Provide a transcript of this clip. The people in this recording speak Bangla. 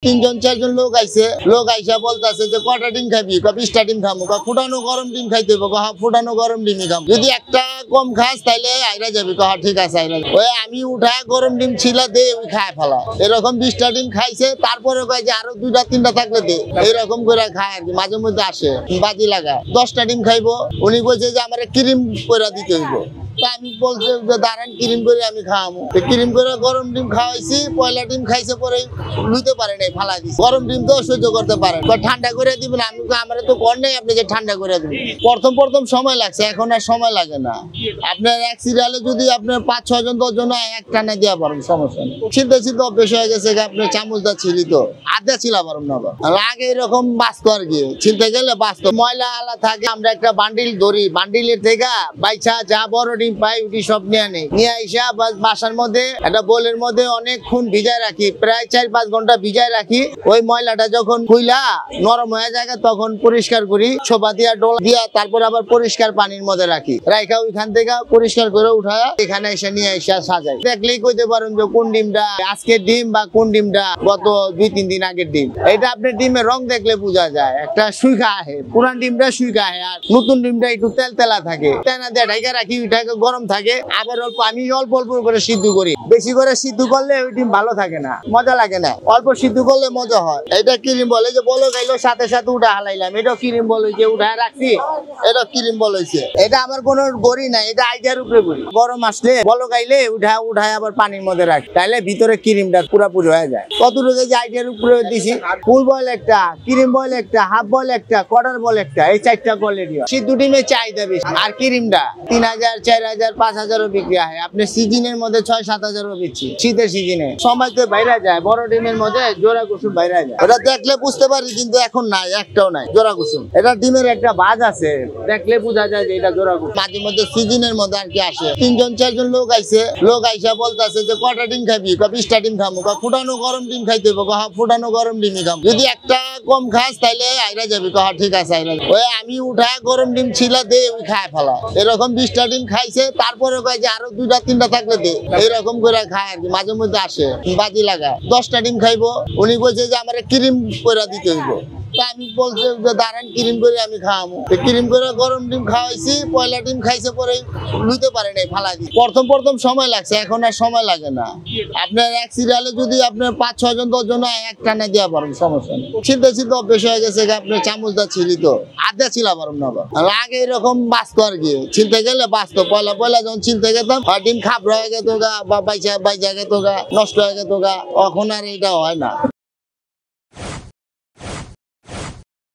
তিনজন চারজন লোক আইসা বলতেছে যে কটা ডিম খাবি, 20টা ডিম খামু, ফুটানো গরম ডিম খাইতে হবে, ফুটানো গরম ডিমই খাম, যদি একটা কম খাস তাইলে আইরা যাবি, ঠিক আছে আইরা। ওই আমি উঠা গরম ডিম ছিল দে, ওই খায় ফেলা। এরকম 20টা ডিম খাইছে, তারপরে কয় যে আরো 2টা 3টা থাকলে দে, এইরকম করে খায় আর কি। মাঝে মধ্যে আসে বাজি লাগায় 10টা ডিম খাইবো, উনি বলছে যে আমার ক্রিম করে দিতে হইব। আমি বলছি যে দাঁড়ান ক্রিম করে আমি খাওয়াবো, ক্রিম করে গরম ডিম খাওয়াইছি, পয়লা ডিম খাইছে পরে লুইতে পারে নাই, ফালাই দিচ্ছি। গরম ডিম তো সহ্য করতে পারেন, ঠান্ডা করে দিবেন। আমি আমার তো কর নেই আপনি যে ঠান্ডা করে দিবেন। প্রথম সময় লাগছে, এখন আর সময় লাগে না। আপনার এক সিরিয়ালে যদি আপনার 5-6 জন 10 জন এক টানে দেওয়া পারেন, সমস্যা নেই। ছিলতে অভ্যেস হয়ে গেছে, আপনার চামচটা ছিলি তো আধা ছিলা পারেন না, আগে এরকম বাঁচত আর কি। ছিলতে গেলে বাঁচত, ময়লা আলা থাকে। আমরা একটা বান্ডিল ধরি, বান্ডিলের থেকে বাইচা যা বড় ডিম পাই উঠি সব নিয়ে আইসা বাসার মধ্যে একটা বোলের মধ্যে অনেকক্ষণ ভিজায় রাখি, প্রায় 4-5 ঘন্টা ভিজায় রাখি। ওই ময়লাটা যখন খুইলা নরম হয়ে যায় তখন পরিষ্কার করি, ছোপা দিয়া ডোলা দিয়া, তারপর আবার পরিষ্কার পানির মধ্যে রাখি, রাইখা ওইখান থেকে পরিষ্কার করে উঠায় এখানে এসে নিয়ে এসে সাজাই। দেখলেই কইতে পারেন যে কোন ডিমটা আজকের ডিম বা কোন ডিমটা গত 2-3 দিন আগের ডিম। এটা আপনার ডিমের রং দেখলে বোঝা যায়, একটা সুইখা আহে, পুরান ডিমটা সুইখা আহে, আর নতুন ডিমটা একটু তেলা থাকে। তেনা দিয়ে ঢাকা রাখি, ওইটাকে গরম থাকে। আবার আমি অল্প করে সিদ্ধ করি, বেশি করে সিদ্ধ করলে ওই ডিম ভালো থাকে না, মজা লাগে না। অল্প সিদ্ধ করলে মজা হয়। এটা ক্রিম বলে, যে বলো গাইলো সাথে সাথে উঠা হালাইলাম, এটা ক্রিম বলে, যে উঠা রাখছি এটা ক্রিম বলেছে। এটা আমার কোনো গড়ি নাই, এটা আইডিয়ার উপরে গড়ি। গরম আসলে বলো গাইলে উঠায় আবার পানির মধ্যে রাখি, তাইলে ভিতরে ক্রিমটা পুরাপুরি হয়ে যায়। কতটুকু যে আইডিয়ার উপরে দিছি, ফুল বয়েল একটা, ক্রিম বয়েল একটা, হাফ বয়েল একটা, কোয়ার্টার বয়েল একটা, এই 4টা কোয়ালিটি। সিদ্ধ ডিমের চাহিদা বেশি। আর ক্রিমটা 3000, 4000, 5000 বিক্রি হয়। আপনি সিজনের মধ্যে 6-7 হাজারও বিচ্ছি, শীতের সিজনে সময় তো বাইরে যায়। বড় ডিমের মধ্যে জোড়া কুসুম বাইরে যায়, ওটা দেখলে বুঝতে পারি, কিন্তু এখন নাই, একটাও নাই জোড়া কুসুম। এটা ডিমের একটা ভাজ আছে, দেখলে বোঝা যায় যে এটা জোড়া কুসুম। মাঝে মধ্যে সিজনের মধ্যে আর কি আসে। 3জন 4জন লোক আইসা বলতেছে যে কটা ডিম খাবি, 20টা ডিম খামু, ফুটানো গরম ডিম খাইতে হবে, ফুটানো গরম ডিমই খাম, যদি একটা কম খাস তাইলে আইরা যাবি, ঠিক আছে আইরা। ওই আমি উঠা গরম ডিম ছিল দে, ওই খায় ফেলা। এরকম 20টা ডিম খাইছে, তারপরে কয় যে আরো 2টা 3টা থাকলে দে, এইরকম করে খায় আর কি। মাঝে মধ্যে আসে বাজি লাগায় 10টা ডিম খাইবো, উনি বলছে যে আমার ক্রিম করে দিতে হইব। আমি বলছি যে দাঁড়ান ক্রিম করে আমি খাওয়াবো, ক্রিম করে গরম ডিম খাওয়াইছি, পয়লা ডিম খাইছে পরে লুইতে পারে নাই, ফালাই দিই। প্রথম সময় লাগছে, এখন আর সময় লাগে না। আপনার এক সিরিয়ালে যদি আপনার 5-6 জন 10 জন এক টানে দেওয়া পারেন, সমস্যা নেই। ছিলতে অভ্যেস হয়ে গেছে, আপনার চামচটা ছিলি তো আধা ছিলা পারেন না, আগে এরকম বাঁচত আর কি। ছিলতে গেলে বাঁচত, পয়লা যখন ছিলতে গেতাম ডিম খাবড়া হয়ে গেত গা, বা বাইচা গেত গা, নষ্ট হয়ে গেত গা, এখন আর এটা হয় না।